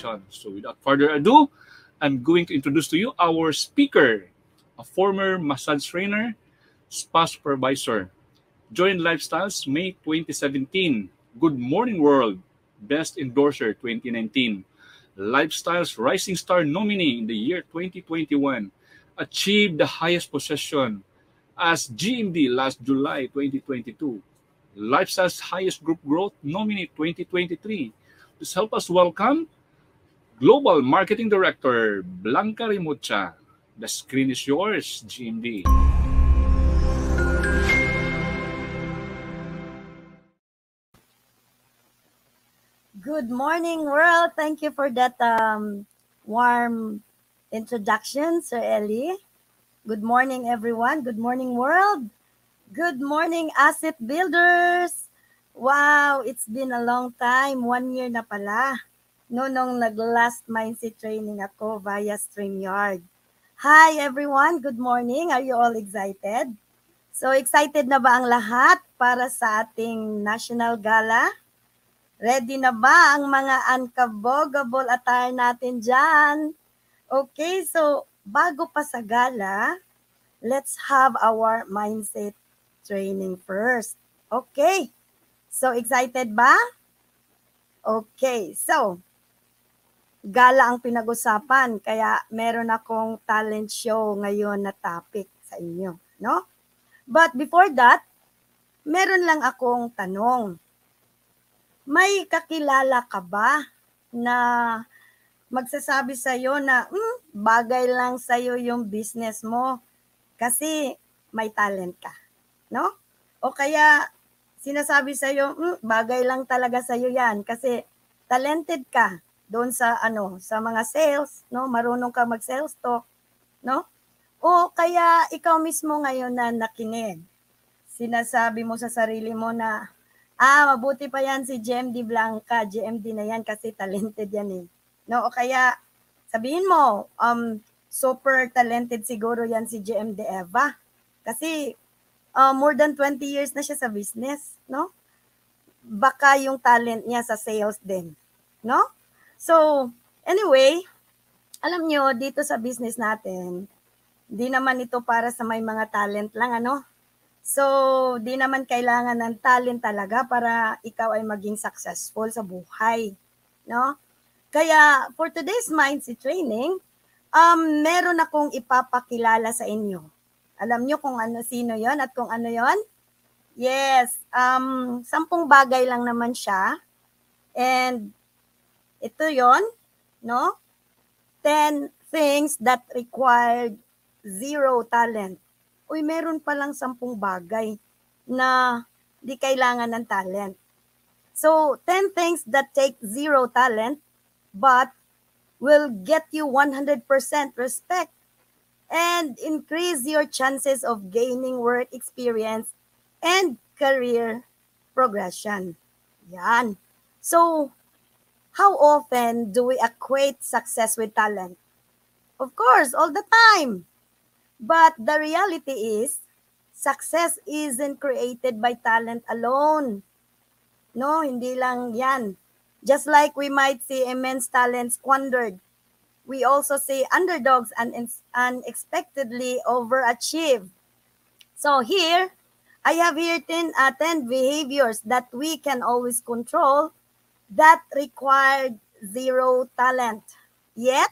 celebration. So without further ado, I'm going to introduce to you our speaker, a former massage trainer, spa supervisor, joined Lifestyles May 2017, Good Morning World, Best Endorser 2019, Lifestyles Rising Star nominee in the year 2021, achieved the highest position as GMD last July 2022, Lifestyle's highest group growth nominee 2023. Please help us welcome Global Marketing Director Blanca Rimucha. The screen is yours, GMD. Good morning, world. Thank you for that warm introduction, Sir Ellie. Good morning, everyone. Good morning, world. Good morning, asset builders. Wow, it's been a long time. 1 year na pala. Nung nag-last mindset training ako via StreamYard. Hi, everyone. Good morning. Are you all excited? So, excited na ba ang lahat para sa ating National Gala? Ready na ba ang mga unkabogable attire natin dyan? Okay, so bago pa sa gala, let's have our mindset training first. Okay, so excited ba? Okay, so gala ang pinag-usapan, kaya meron akong talent show ngayon na topic sa inyo, no? But before that, meron lang akong tanong. May kakilala ka ba na magsasabi sa'yo na bagay lang sa'yo yung business mo kasi may talent ka, no? O kaya sinasabi sa'yo, bagay lang talaga sa'yo yan kasi talented ka doon sa sa mga sales, no? Marunong ka mag-sales talk, no? O kaya ikaw mismo ngayon na nakinig. Sinasabi mo sa sarili mo na mabuti pa yan si GMD Blanca. GMD na yan kasi talented yan eh. No? O kaya, sabihin mo, super talented siguro yan si GMD Eva. Kasi, more than 20 years na siya sa business. No? Baka yung talent niya sa sales din. No? So, anyway, alam nyo, dito sa business natin, di naman ito para sa may mga talent lang, ano? So, di naman kailangan ng talent talaga para ikaw ay maging successful sa buhay, no? Kaya, for today's mindset training, meron akong ipapakilala sa inyo. Alam nyo kung sino yon at kung ano yon? Yes, 10 bagay lang naman siya. And, ito yon, no? 10 things that required zero talent. Uy, meron palang 10 bagay na di kailangan ng talent. So, 10 things that take zero talent but will get you 100% respect and increase your chances of gaining work experience and career progression. Yan. So, how often do we equate success with talent? Of course, all the time. But the reality is, success isn't created by talent alone. No, hindi lang yan. Just like we might see immense talent squandered, we also see underdogs unexpectedly overachieve. So here, I have here 10 behaviors that we can always control that required zero talent, yet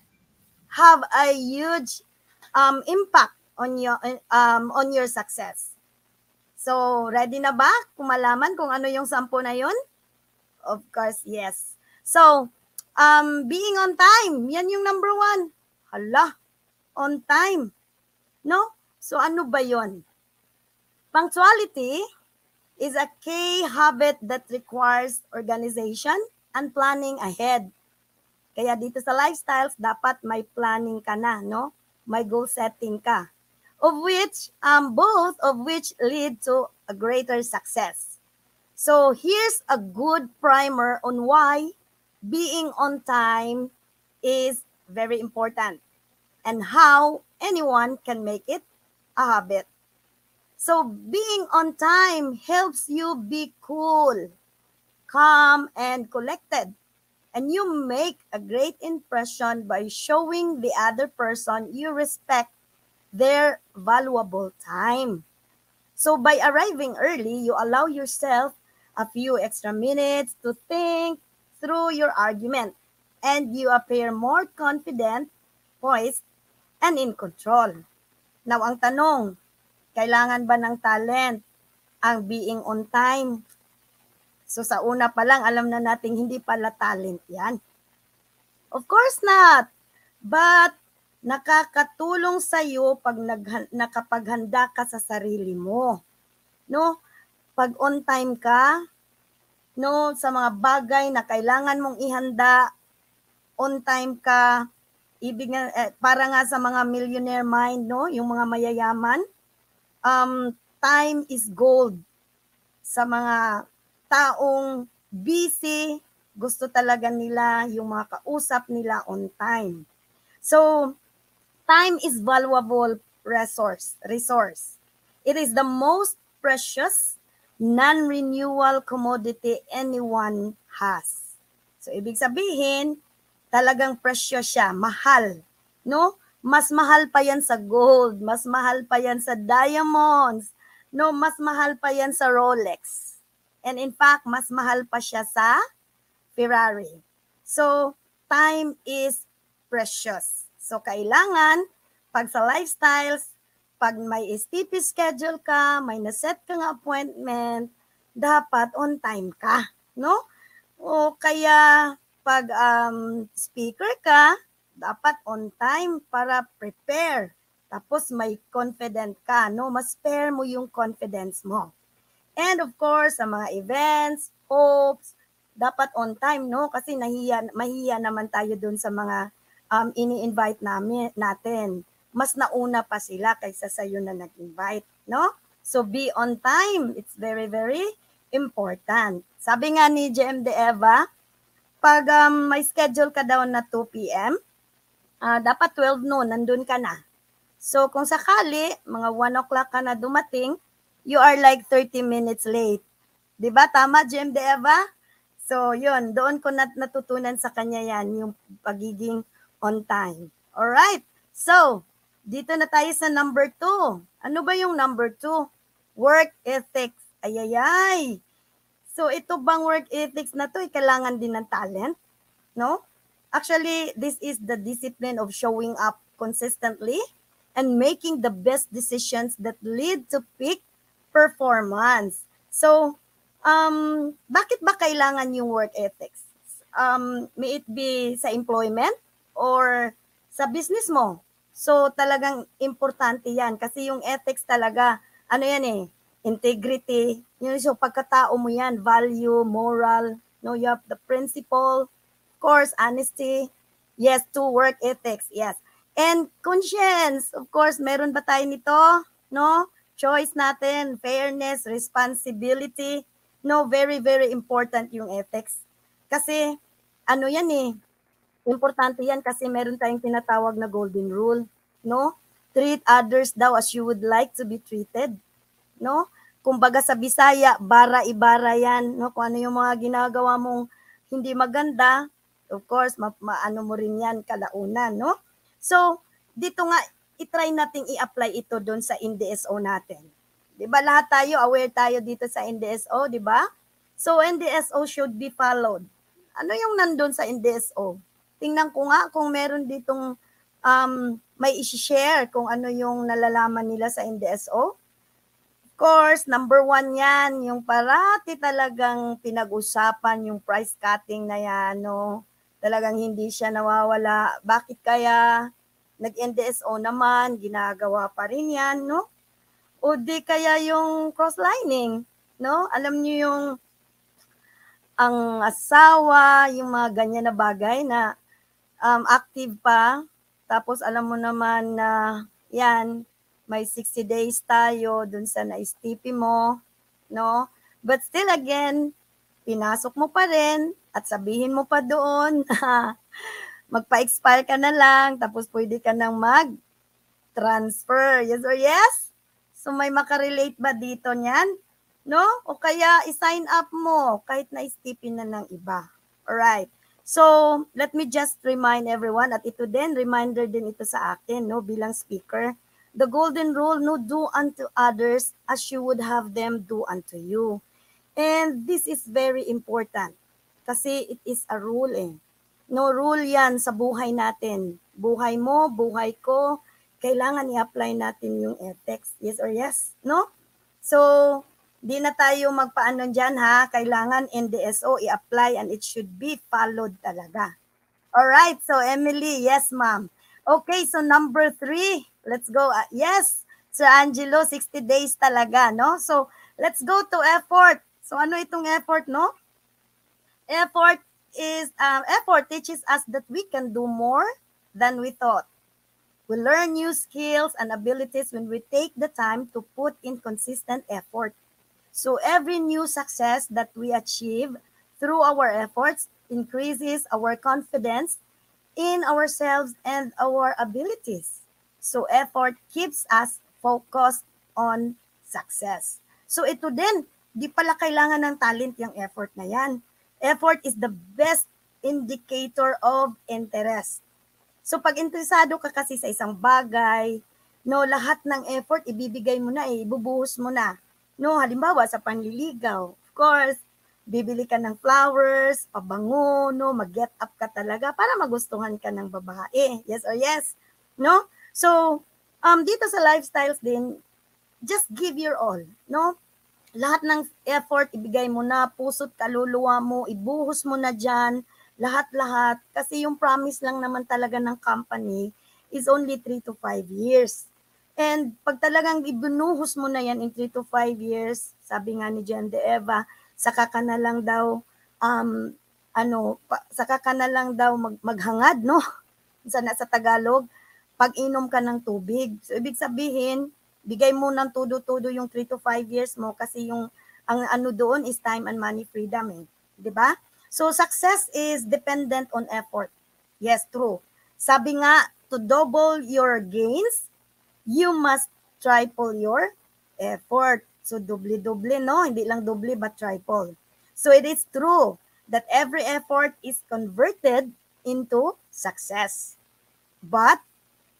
have a huge impact on your success. So, ready na ba kung malaman kung ano yung 10 na yun? Of course, yes. So, being on time, yan yung number 1. Hala, on time. No? So, ano ba yun? Punctuality is a key habit that requires organization and planning ahead. Kaya dito sa lifestyles, dapat may planning ka na, no? May goal setting ka, both of which lead to a greater success. So here's a good primer on why being on time is very important and how anyone can make it a habit. So being on time helps you be cool, calm, and collected. And you make a great impression by showing the other person you respect their valuable time. So by arriving early, you allow yourself a few extra minutes to think through your argument, and you appear more confident, poised, and in control. Now, ang tanong, kailangan ba ng talent ang being on time? So sa una pa lang, alam na natin hindi pala talent yan. Of course not. But nakakatulong sa iyo pag nakapaghanda ka sa sarili mo. No? Pag on time ka, no, sa mga bagay na kailangan mong ihanda, on time ka, ibig nga, para nga sa mga millionaire mind, no, yung mga mayayaman, time is gold. Sa mga taong busy, gusto talaga nila yung mga kausap nila on time. So, time is valuable resource. It is the most precious non-renewal commodity anyone has. So, ibig sabihin, talagang precious siya, mahal. No? Mas mahal pa yan sa gold, mas mahal pa yan sa diamonds, no? Mas mahal pa yan sa Rolex. And in fact, mas mahal pa siya sa Ferrari. So, time is precious. So, kailangan, pag sa lifestyles, pag may STP schedule ka, may naset kang appointment, dapat on time ka, no? O kaya, pag speaker ka, dapat on time para prepare. Tapos may confident ka, no? Mas spare mo yung confidence mo. And of course, sa mga events, hopes, dapat on time, no? Kasi mahiya naman tayo dun sa mga ini-invite natin. Mas nauna pa sila kaysa sa iyo na nag-invite, no? So be on time. It's very, very important. Sabi nga ni JMD Eva, pag may schedule ka daw na 2 p.m., dapat 12 noon, nandun ka na. So kung sakali, mga 1 o'clock ka na dumating, you are like 30 minutes late. Diba? Tama, JMD Eva? So yun, doon ko natutunan sa kanya yan, yung pagiging on time. Alright, so dito na tayo sa number 2. Ano ba yung number 2? Work ethics. Ayayay. So ito bang work ethics na to, kailangan din ng talent? No? Actually, this is the discipline of showing up consistently and making the best decisions that lead to peak performance. So, bakit ba kailangan yung work ethics? May it be sa employment or sa business mo? So, talagang importante yan. Kasi yung ethics talaga, ano yan eh, integrity. So, pagkatao mo yan, value, moral, no, you have the principle, of course, honesty. Yes, to work ethics, yes. And conscience, of course, meron ba tayo nito? No? Choice natin, fairness, responsibility. No, very, very important yung ethics. Kasi, ano yan eh, importante yan kasi meron tayong tinatawag na golden rule, no? Treat others daw as you would like to be treated, no? Kumbaga sa Bisaya, bara-ibara yan, no? Kung ano yung mga ginagawa mong hindi maganda, of course, maano mo rin yan kalaunan, no? So, dito nga, itry nating i-apply ito doon sa NDSO natin. Diba lahat tayo, aware tayo dito sa NDSO, diba? So, NDSO should be followed. Ano yung nandun sa NDSO? Tingnan ko nga kung meron ditong may isi-share kung ano yung nalalaman nila sa NDSO. Of course, number 1 yan, yung parati talagang pinag-usapan yung price cutting na yan, no? Talagang hindi siya nawawala. Bakit kaya nag-NDSO naman, ginagawa pa rin yan, no? O di kaya yung cross-lining, no? Alam niyo yung ang asawa, yung mga ganyan na bagay na active pa, tapos alam mo naman na yan, may 60 days tayo dun sa na-STP mo, no? But still again, pinasok mo pa rin at sabihin mo pa doon, magpa-expire ka na lang, tapos pwede ka nang mag-transfer. Yes or yes? So may makarelate ba dito niyan? No? O kaya i-sign up mo kahit na STP na ng iba. Alright. So, let me just remind everyone, at ito din, reminder din ito sa akin, no, bilang speaker. The golden rule, no, do unto others as you would have them do unto you. And this is very important kasi it is a rule eh. No, rule yan sa buhay natin. Buhay mo, buhay ko, kailangan i-apply natin yung ethics. Yes or yes? No? So, di na tayo magpaano dyan ha. Kailangan NDSO i-apply and it should be followed talaga. Alright, so Emily, yes ma'am. Okay, so number 3, let's go. Yes, Sir Angelo, 60 days talaga, no? So, let's go to effort. So, ano itong effort, no? Effort teaches us that we can do more than we thought. We learn new skills and abilities when we take the time to put in consistent effort. So every new success that we achieve through our efforts increases our confidence in ourselves and our abilities. So effort keeps us focused on success. So ito din, di pala kailangan ng talent yung effort na yan. Effort is the best indicator of interest. So pag interesado ka kasi sa isang bagay, no, lahat ng effort ibibigay mo na ibubuhos mo na. No, halimbawa sa panliligaw, of course, bibili ka ng flowers, pabango, no, mag-get up ka talaga para magustuhan ka ng babae. Yes or yes? No? So, dito sa lifestyles din, just give your all, no? Lahat ng effort, ibigay mo na, puso't kaluluwa mo, ibuhos mo na dyan, lahat-lahat. Kasi yung promise lang naman talaga ng company is only 3 to 5 years. And pag talagang ibinuhos mo na yan in 3 to 5 years, sabi nga ni Jen De Eva, saka ka na lang daw, maghangad, no? Sa Tagalog, pag-inom ka ng tubig. So, ibig sabihin, bigay mo ng todo-todo yung 3 to 5 years mo kasi ang ano doon is time and money freedom eh. 'Di ba? So success is dependent on effort. Yes, true. Sabi nga, to double your gains, you must triple your effort. So doble-doble, no? Hindi lang doble but triple. So it is true that every effort is converted into success. But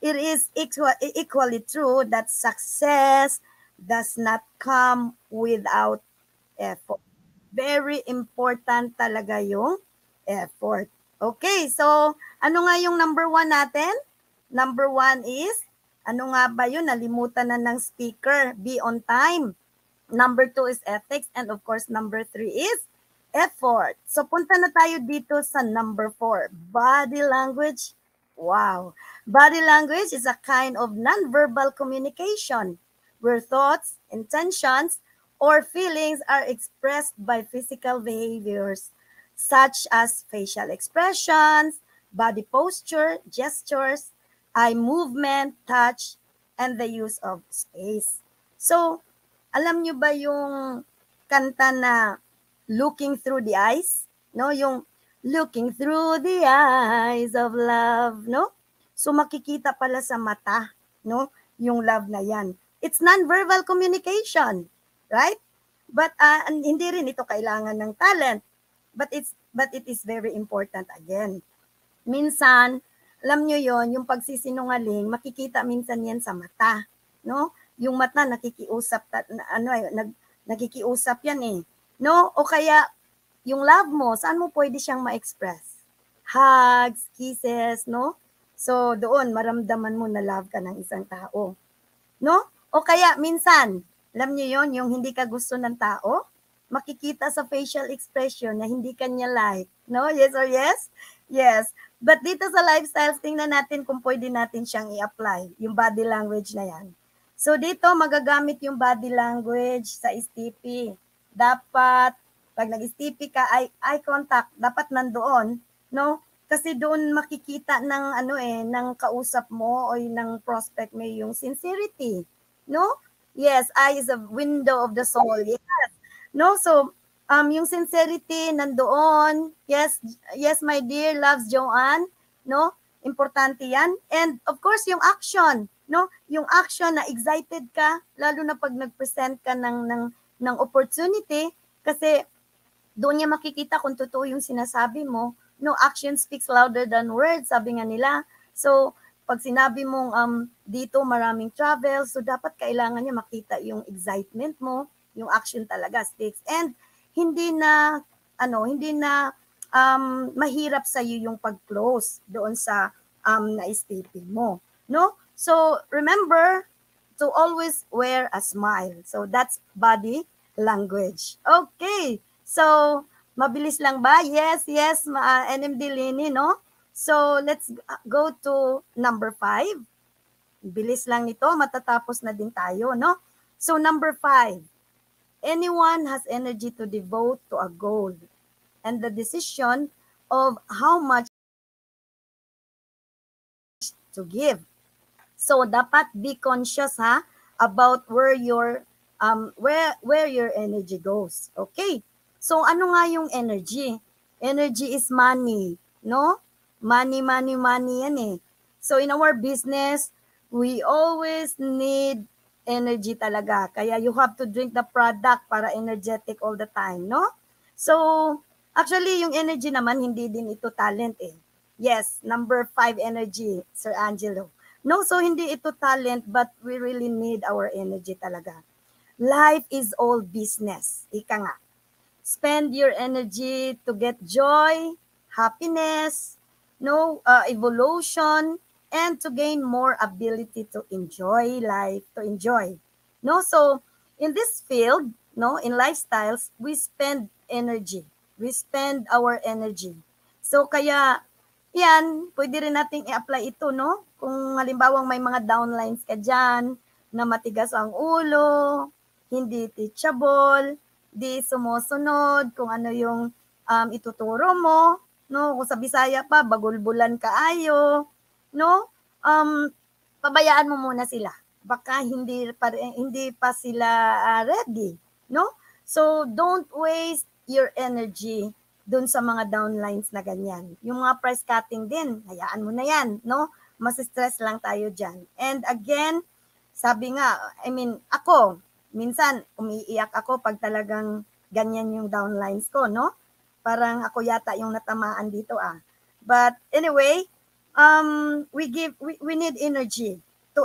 it is equally true that success does not come without effort. Very important talaga yung effort. Okay, so ano nga yung number 1 natin? Number 1 is, ano nga ba yun? Nalimutan na ng speaker. Be on time. Number 2 is ethics. And of course, number 3 is effort. So punta na tayo dito sa number 4. Body language. Wow. Body language is a kind of nonverbal communication where thoughts, intentions, or feelings are expressed by physical behaviors such as facial expressions, body posture, gestures, eye movement, touch, and the use of space. So, alam nyo ba yung kanta na Looking Through the Eyes? No, yung Looking through the eyes of love, no? So makikita pala sa mata, no? Yung love na yan. It's non-verbal communication, right? But hindi rin ito kailangan ng talent. But it is very important again. Minsan, alam nyo yon, yung pagsisinungaling, makikita minsan yan sa mata, no? Yung mata nakikiusap, nakikiusap yan eh. No? O kaya yung love mo, saan mo pwede siyang ma-express? Hugs, kisses, no? So, doon, maramdaman mo na love ka ng isang tao. No? O kaya, minsan, alam niyo yon, yung hindi ka gusto ng tao, makikita sa facial expression na hindi ka niya like. No? Yes or yes? Yes. But dito sa lifestyles, tingnan natin kung pwede natin siyang i-apply, yung body language na yan. So, dito, magagamit yung body language sa STP. Dapat, pag nag-STP ka, eye contact, dapat nandoon, no? Kasi doon makikita ng ng kausap mo o ng prospect mo yung sincerity, no? Yes, eye is a window of the soul. Yes. No, so yung sincerity nandoon. Yes, yes my dear, loves Joanne, no? Importante 'yan. And of course, yung action, no? Yung action na excited ka, lalo na pag nag-present ka ng opportunity kasi doon niya makikita kung totoo yung sinasabi mo, No, action speaks louder than words, sabi nga nila. So, pag sinabi mong dito maraming travel, so dapat kailangan niya makita yung excitement mo, yung action talaga speaks. And hindi na mahirap sa iyo yung pag-close doon sa na-stating mo, no? So, remember to always wear a smile. So, that's body language. Okay. So, mabilis lang ba? Yes, NMD Lini, no? So, let's go to number 5. Bilis lang nito, matatapos na din tayo, no? So, number 5. Anyone has energy to devote to a goal, and the decision of how much to give. So, dapat be conscious about where your energy goes. Okay? So, ano nga yung energy? Energy is money, no? Money yan eh. So, in our business, we always need energy talaga. Kaya you have to drink the product para energetic all the time, no? So, actually, yung energy naman, hindi din ito talent eh. Yes, number 5 energy, Sir Angelo. No, so hindi ito talent, but we really need our energy talaga. Life is all business. Ika nga. Spend your energy to get joy, happiness, evolution, and to gain more ability to enjoy life, to enjoy. No, so in this field, no, in lifestyles, we spend energy. We spend our energy. So kaya yan, pwede rin nating i-apply ito, no? Kung halimbawang may mga downlines ka dyan, na matigas ang ulo, hindi teachable, di sumusunod, kung ano yung ituturo mo, no? Kung sa Bisaya pa, bagulbulan kaayo, no? Pabayaan mo muna sila. Baka hindi pa sila ready, no? So, don't waste your energy dun sa mga downlines na ganyan. Yung mga price cutting din, hayaan mo na yan, no? Mas-stress lang tayo dyan. And again, sabi nga, ako, minsan umiiyak ako pag talagang ganyan yung downlines ko, no? Parang ako yata yung natamaan dito But anyway, we need energy to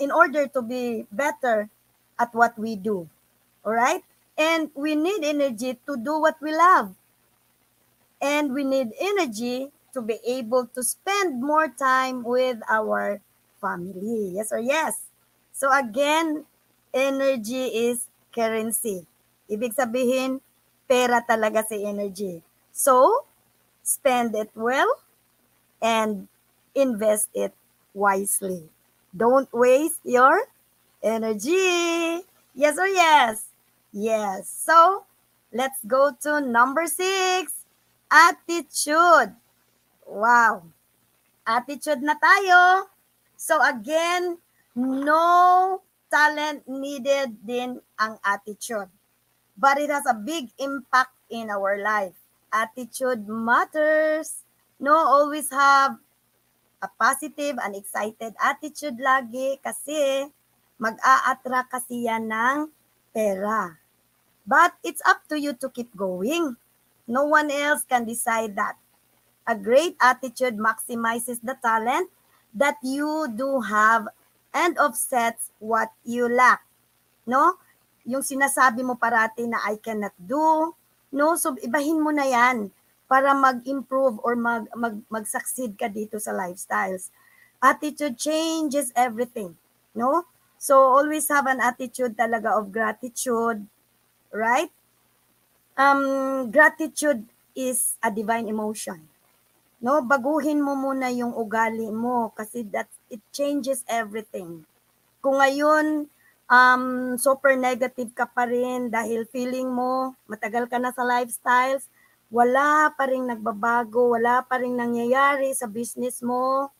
in order to be better at what we do. All right? And we need energy to do what we love. And we need energy to be able to spend more time with our family. Yes or yes? So again, energy is currency. Ibig sabihin, pera talaga si energy. So, spend it well and invest it wisely. Don't waste your energy. Yes or yes? Yes. So, let's go to number 6. Attitude. Wow. Attitude na tayo. So again, no talent needed din ang attitude. But it has a big impact in our life. Attitude matters. No, always have a positive and excited attitude lagi kasi mag-a-attract kasi yan ng pera. But it's up to you to keep going. No one else can decide that. A great attitude maximizes the talent that you do have and offsets what you lack. No? Yung sinasabi mo parati na I cannot do, no? So ibahin mo na yan para mag-improve or mag-succeed ka dito sa lifestyles. Attitude changes everything, no? So always have an attitude talaga of gratitude, right? Gratitude is a divine emotion. No, baguhin mo muna yung ugali mo kasi it changes everything. Kung ngayon super negative ka pa rin dahil feeling mo matagal ka na sa lifestyles, wala pa ring nagbabago, wala pa ring nangyayari sa business mo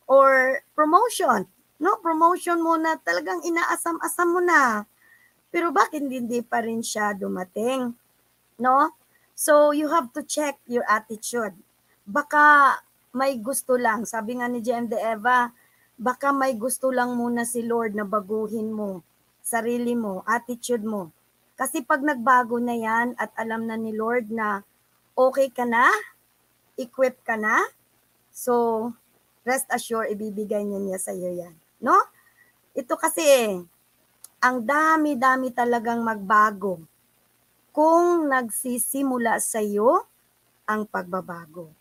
or promotion. No, promotion mo na talagang inaasam-asam mo na. Pero bakit hindi pa rin siya dumating? No? So, you have to check your attitude. Baka may gusto lang. Sabi nga ni Jem de Eva, baka may gusto lang muna si Lord na baguhin mo, sarili mo, attitude mo. Kasi pag nagbago na yan at alam na ni Lord na okay ka na, equip ka na, so rest assured, ibibigay niya sa iyo yan. No? Ito kasi, ang dami-dami talagang magbago kung nagsisimula sa iyo ang pagbabago.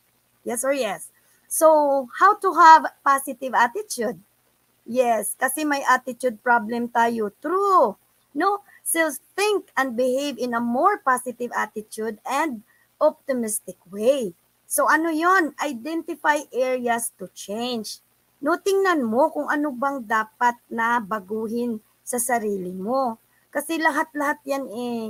Yes or yes? So, how to have positive attitude? Yes, kasi may attitude problem tayo. True. No? So, think and behave in a more positive attitude and optimistic way. So, ano yon? Identify areas to change. No, tingnan mo kung ano bang dapat na baguhin sa sarili mo. Kasi lahat-lahat yan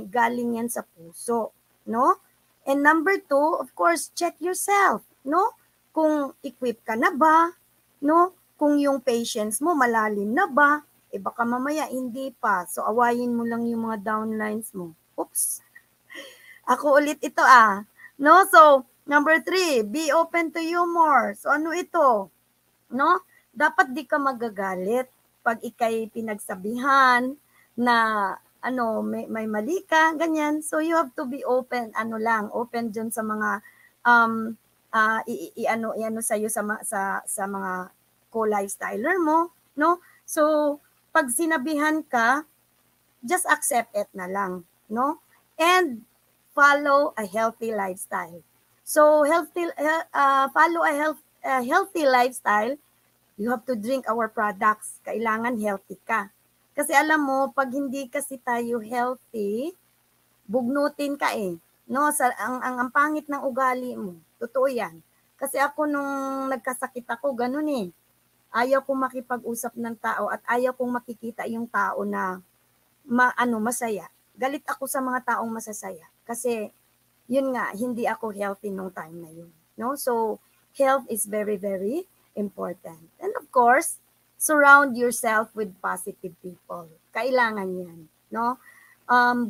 galing yan sa puso. No? And number 2, of course, check yourself. No? Kung equip ka na ba? No? Kung yung patience mo malalim na ba, baka mamaya hindi pa. So, awayin mo lang yung mga downlines mo. Oops. Ako ulit ito No? So, number 3, be open to humor. So, ano ito? No? Dapat di ka magagalit pag ikay pinagsabihan na may mali ka, ganyan. So, you have to be open, open dyan sa mga i-ano sa'yo sa mga co-lifestyler mo, no? So, pag sinabihan ka, just accept it na lang, no? And follow a healthy lifestyle. So, follow a healthy lifestyle, you have to drink our products. Kailangan healthy ka. Kasi alam mo, pag hindi kasi tayo healthy, bugnutin ka No, ang pangit ng ugali mo. Totoo 'yan. Kasi ako nung nagkasakit ako, ganun Ayaw kong makipag-usap ng tao at ayaw kong makikita yung tao na masaya. Galit ako sa mga taong masasaya kasi yun nga, hindi ako healthy nung time na yun. No? So, health is very, very important. And of course, surround yourself with positive people. Kailangan yan. No?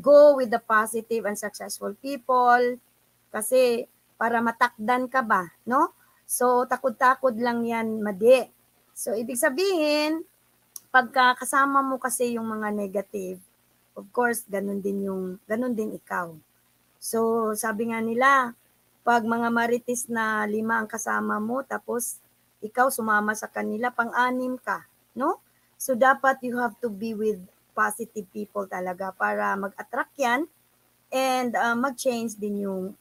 Go with the positive and successful people kasi para matakdan ka ba, no? So, takod-takod lang yan, madi. So, ibig sabihin, pagka kasama mo kasi yung mga negative, of course, ganun din ikaw. So, sabi nga nila, pag mga marites na 5 ang kasama mo, tapos ikaw sumama sa kanila, pang-anim ka, no? So, dapat you have to be with positive people talaga para mag-attract yan and mag-change din yung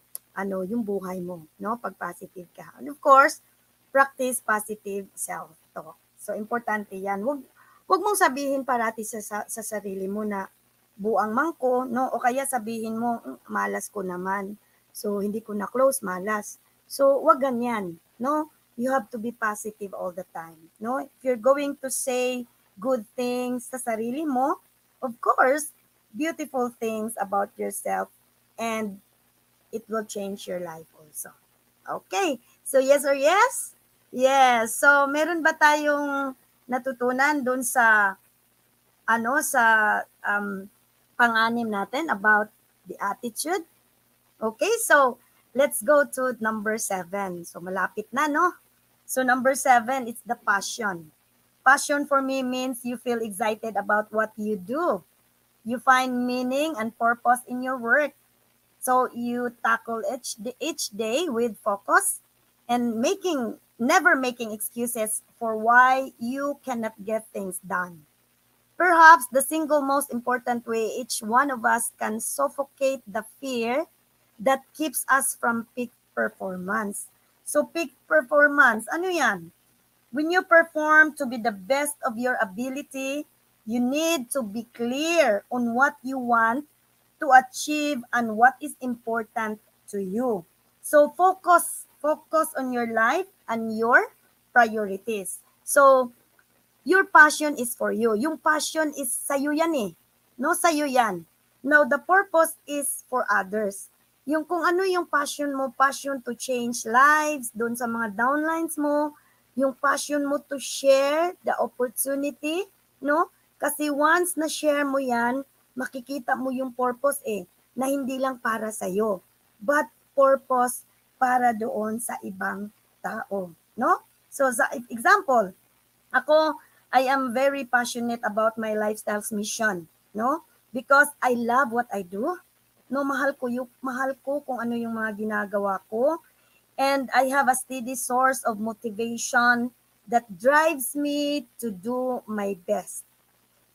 buhay mo, no? Pag positive ka. And of course, practice positive self-talk. So, importante yan. Huwag mong sabihin parati sa sarili mo na buang mangko, no? O kaya sabihin mo, malas ko naman. So, hindi ko na close, malas. So, wag ganyan, no? You have to be positive all the time, no? If you're going to say good things sa sarili mo, of course, beautiful things about yourself, and it will change your life also. Okay. So, yes or yes? Yes. So, meron ba tayong natutunan dun sa pang-anim natin about the attitude? Okay, so let's go to number 7. So malapit na, no? So number 7, it's the passion. Passion for me means you feel excited about what you do. You find meaning and purpose in your work. So you tackle each day with focus and never making excuses for why you cannot get things done. Perhaps the single most important way each one of us can suffocate the fear that keeps us from peak performance. So peak performance, ano yan? When you perform to be the best of your ability, you need to be clear on what you want to achieve and what is important to you. So focus on your life and your priorities. So your passion is for you. Yung passion is sa'yo yan No, sa'yo yan. Now, the purpose is for others. Yung kung ano yung passion mo, passion to change lives, doon sa mga downlines mo, yung passion mo to share the opportunity, no? Kasi once na share mo yan, makikita mo yung purpose na hindi lang para sa'yo, but purpose para doon sa ibang tao, no? So, sa example, ako, I am very passionate about my lifestyle's mission, no? Because I love what I do. No, mahal ko kung ano yung mga ginagawa ko. And I have a steady source of motivation that drives me to do my best.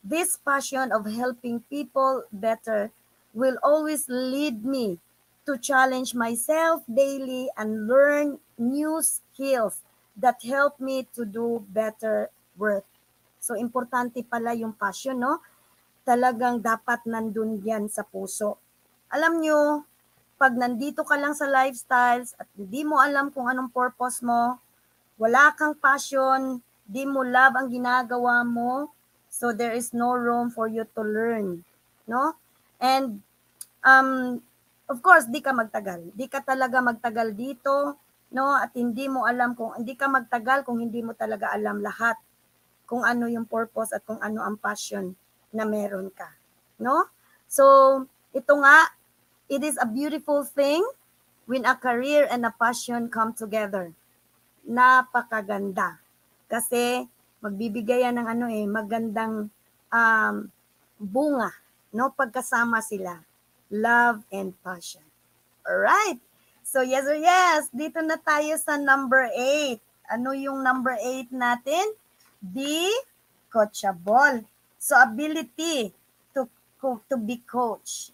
This passion of helping people better will always lead me to challenge myself daily and learn new skills that help me to do better work. So, importante pala yung passion, no? Talagang dapat nandun yan sa puso. Alam nyo, pag nandito ka lang sa lifestyles at hindi mo alam kung anong purpose mo, wala kang passion, di mo love ang ginagawa mo, so there is no room for you to learn, no? And of course, di ka magtagal. Di ka talaga magtagal dito, no? At hindi mo alam kung hindi ka magtagal kung hindi mo talaga alam lahat kung ano yung purpose at kung ano ang passion na meron ka, no? So, ito nga, it is a beautiful thing when a career and a passion come together. Napakaganda. Kasi magbibigay yan ng magandang bunga, no? Pagkasama sila. Love and passion. Alright. So yes or yes, dito na tayo sa number 8. Ano yung number 8 natin? Be coachable. So ability to be coached.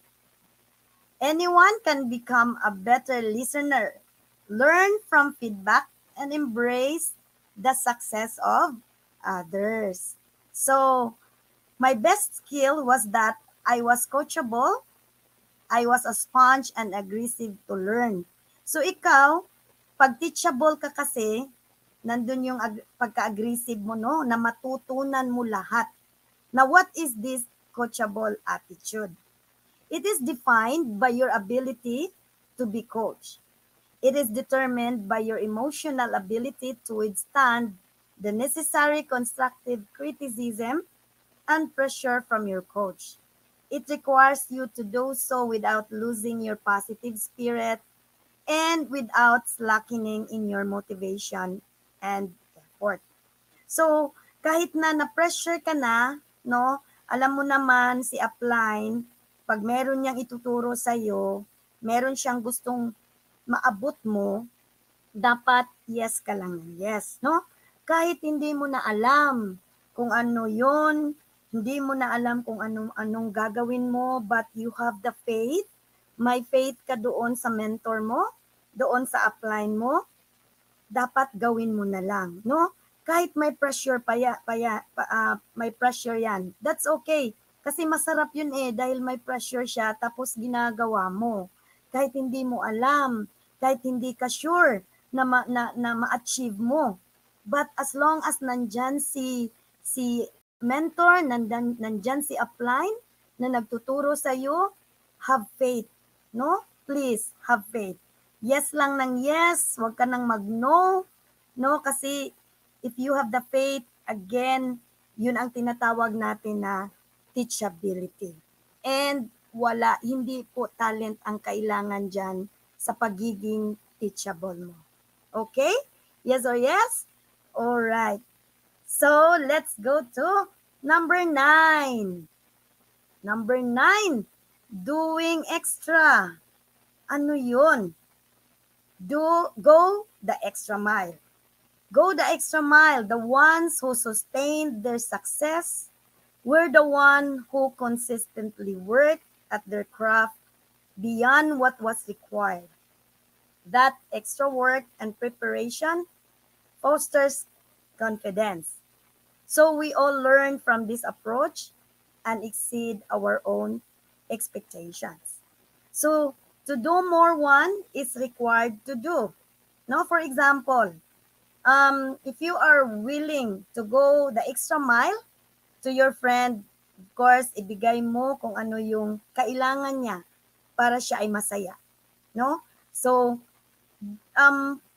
Anyone can become a better listener, learn from feedback, and embrace the success of others. So, my best skill was that I was coachable, I was a sponge and aggressive to learn. So, ikaw, pag teachable ka kasi, nandun yung pagka-aggressive mo, no? Na matutunan mo lahat. Now, what is this coachable attitude? It is defined by your ability to be coached. It is determined by your emotional ability to withstand the necessary constructive criticism and pressure from your coach. It requires you to do so without losing your positive spirit and without slackening in your motivation and effort. So, kahit na na-pressure ka na, no, alam mo naman si upline, pag meron niyang ituturo sa'yo, meron siyang gustong maabot mo, dapat yes ka lang. Yes, no? Kahit hindi mo na alam kung ano yon, hindi mo na alam kung anong gagawin mo, but you have the faith, may faith ka doon sa mentor mo, doon sa upline mo, dapat gawin mo na lang, no? Kahit may pressure may pressure yan, that's okay. Kasi masarap yun dahil may pressure siya, tapos ginagawa mo. Kahit hindi mo alam, kahit hindi ka sure na ma-achieve mo. But as long as nandyan si mentor, nandyan si upline na nagtuturo sa iyo, have faith, no? Please, have faith. Yes lang ng yes, wag ka nang mag-no, no? Kasi if you have the faith, again, yun ang tinatawag natin na teachability. And hindi po talent ang kailangan dyan sa pagiging teachable mo. Okay? Yes or yes? Alright. So, let's go to number 9. Number 9, doing extra. Ano yun? Go the extra mile. Go the extra mile. The ones who sustained their success were the one who consistently worked at their craft beyond what was required. That extra work and preparation fosters confidence. So we all learn from this approach and exceed our own expectations. So to do more, one is required to do. Now, for example, if you are willing to go the extra mile to your friend, of course, ibigay mo kung ano yung kailangan niya para siya ay masaya. No? So,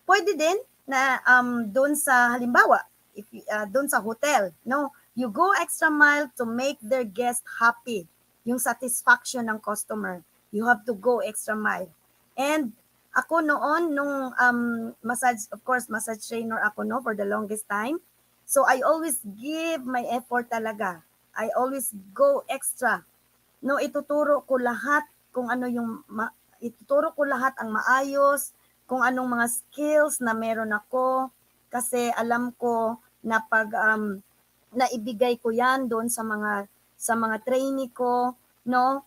pwede din na doon sa halimbawa, if doon sa hotel, no? You go extra mile to make their guest happy. Yung satisfaction ng customer. You have to go extra mile. And ako noon, nung massage trainer ako no, for the longest time. So I always give my effort talaga. I always go extra. No, ituturo ko lahat kung ano yung ituturo ko lahat ang maayos, kung anong mga skills na meron ako, kasi alam ko na pag naibigay ko yan doon sa mga trainee ko, no?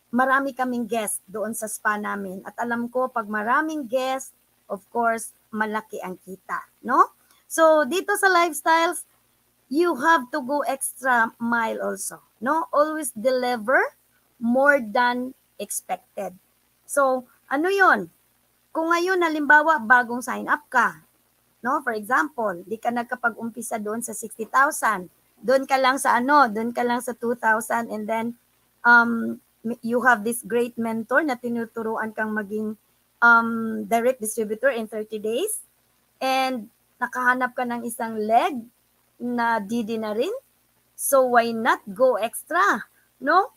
Marami kaming guest doon sa spa namin. At alam ko, pag maraming guest, of course, malaki ang kita, no? So, dito sa lifestyles, you have to go extra mile also, no? Always deliver more than expected. So, ano yon? Kung ngayon, halimbawa, bagong sign up ka, no? For example, di ka nagkapag-umpisa doon sa 60,000. Doon ka lang sa doon ka lang sa 2,000, and then you have this great mentor na tinuturuan kang maging direct distributor in 30 days, and nakahanap ka ng isang leg na DD na rin. So why not go extra, no?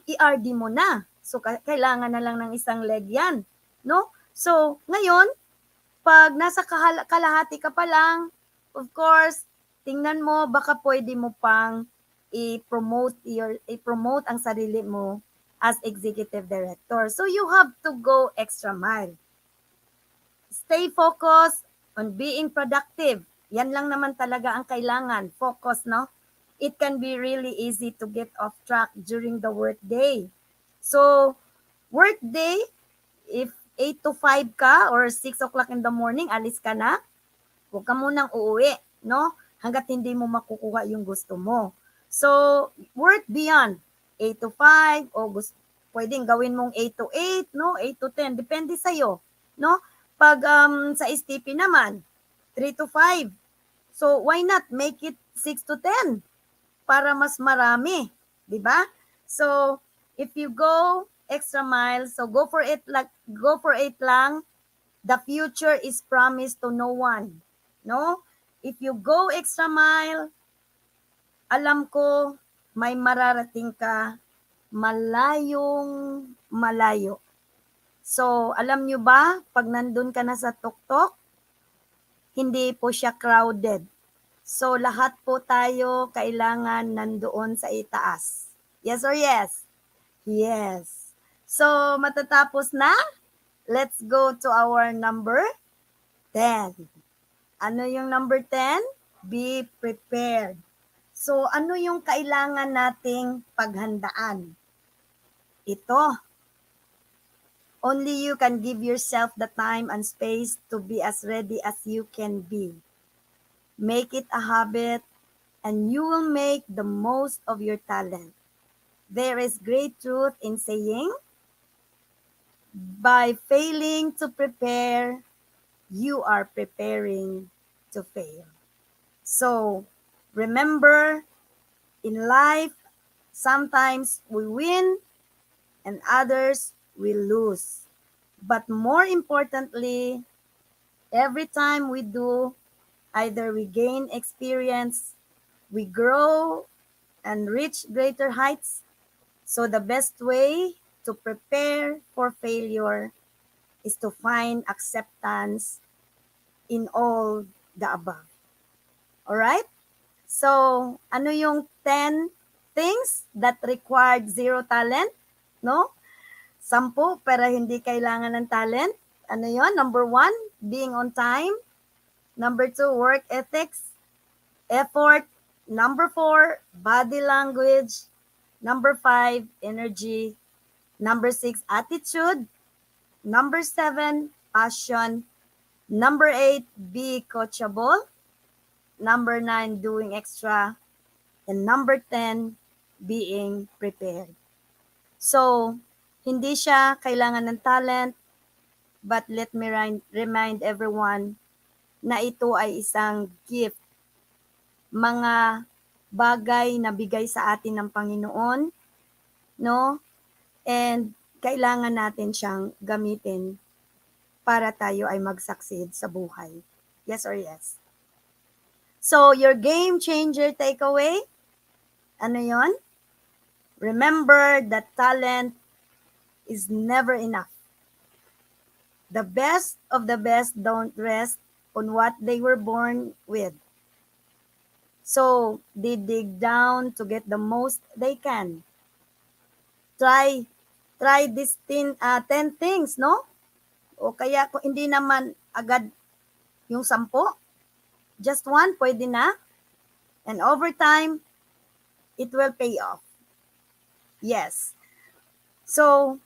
ERD mo na. So kailangan na lang ng isang leg yan, no? So ngayon, pag nasa kalahati ka pa lang, of course, tingnan mo, baka pwede mo pang i-promote ang sarili mo as executive director. So you have to go extra mile. Stay focused on being productive. Yan lang naman talaga ang kailangan. Focus, no? It can be really easy to get off track during the work day. So, work day, if 8 to 5 ka or 6 o'clock in the morning, alis ka na, huwag ka munang uuwi, no? Hanggat hindi mo makukuha yung gusto mo. So, work beyond 8 to 5 o pwedeng gawin mong 8 to 8, no? 8 to 10, depende sa'yo, no? Pag sa STP naman, 3 to 5. So, why not make it 6 to 10 para mas marami, di ba? So, if you go extra mile, so go for it lang. The future is promised to no one, no? If you go extra mile, alam ko may mararating ka malayong malayo. So, alam nyo ba, pag nandun ka na sa tuktok, hindi po siya crowded. So, lahat po tayo kailangan nandoon sa itaas. Yes or yes? Yes. So, matatapos na. Let's go to our number 10. Ano yung number 10? Be prepared. So, ano yung kailangan nating paghandaan? Ito. Only you can give yourself the time and space to be as ready as you can be. Make it a habit, and you will make the most of your talent. There is great truth in saying, by failing to prepare, you are preparing to fail. So, remember, in life, sometimes we win and others will lose. But more importantly, every time we do, either we gain experience, we grow and reach greater heights. So the best way to prepare for failure is to find acceptance in all the above. Alright? So, ano yung 10 things that required zero talent? No? 10 pero hindi kailangan ng talent. Ano yon? Number 1, being on time. Number 2, work ethics, effort. Number 4, body language. Number 5, energy. Number 6, attitude. Number 7, passion. Number 8, be coachable. Number 9, doing extra. And number 10, being prepared. So, hindi siya kailangan ng talent, but let me remind everyone na ito ay isang gift. Mga bagay na bigay sa atin ng Panginoon, no? And kailangan natin siyang gamitin para tayo ay mag-succeed sa buhay. Yes or yes? So, your game changer takeaway, ano yon? Remember that talent is never enough. The best of the best don't rest on what they were born with. So, they dig down to get the most they can. Try these 10 things, no? O kaya kung hindi naman agad yung 10, just one, pwede na. And over time, it will pay off. Yes. So,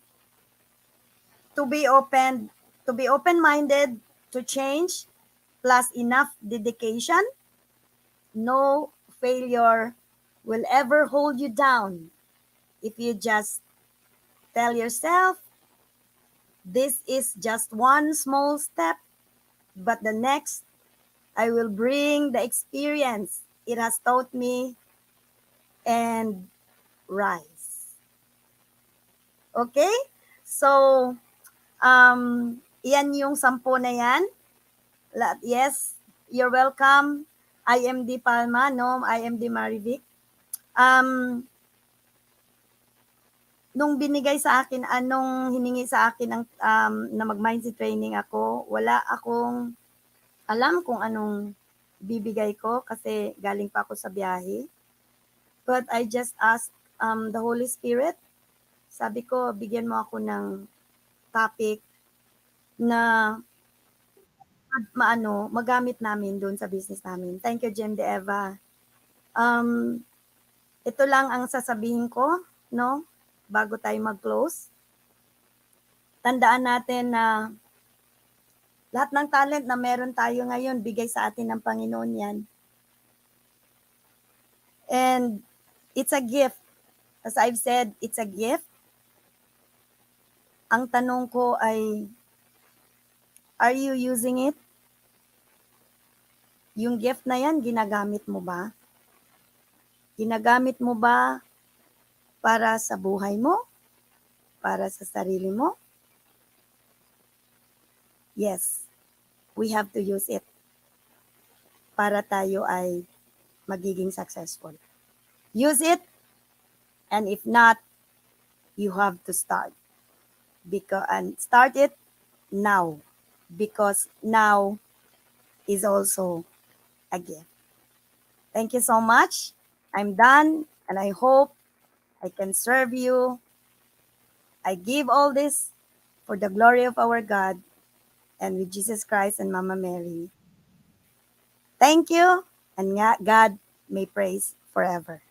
to be open-minded to change, plus enough dedication, no failure will ever hold you down if you just tell yourself, this is just one small step, but the next, I will bring the experience it has taught me and rise. Okay? So, yan yung 10 na yan. Yes, you're welcome. I am Di Palma. No, I am Di Marivic. Nung binigay sa akin, anong hiningi sa akin ng, na mag-mindset training ako, wala akong alam kung anong bibigay ko kasi galing pa ako sa biyahe. But I just asked the Holy Spirit. Sabi ko, bigyan mo ako ng topic na magamit namin doon sa business namin. Thank you, Jem de Eva. Ito lang ang sasabihin ko, no? Bago tayo mag-close. Tandaan natin na lahat ng talent na meron tayo ngayon, bigay sa atin ng Panginoon yan. And it's a gift. As I've said, it's a gift. Ang tanong ko ay, are you using it? Yung gift na yan, ginagamit mo ba? Ginagamit mo ba para sa buhay mo? Para sa sarili mo? Yes, we have to use it para tayo ay magiging successful. Use it, and if not, you have to start. And start it now, because now is also a gift. Thank you so much. I'm done, and I hope I can serve you. I give all this for the glory of our God and with Jesus Christ and Mama Mary. Thank you, and God may praise forever.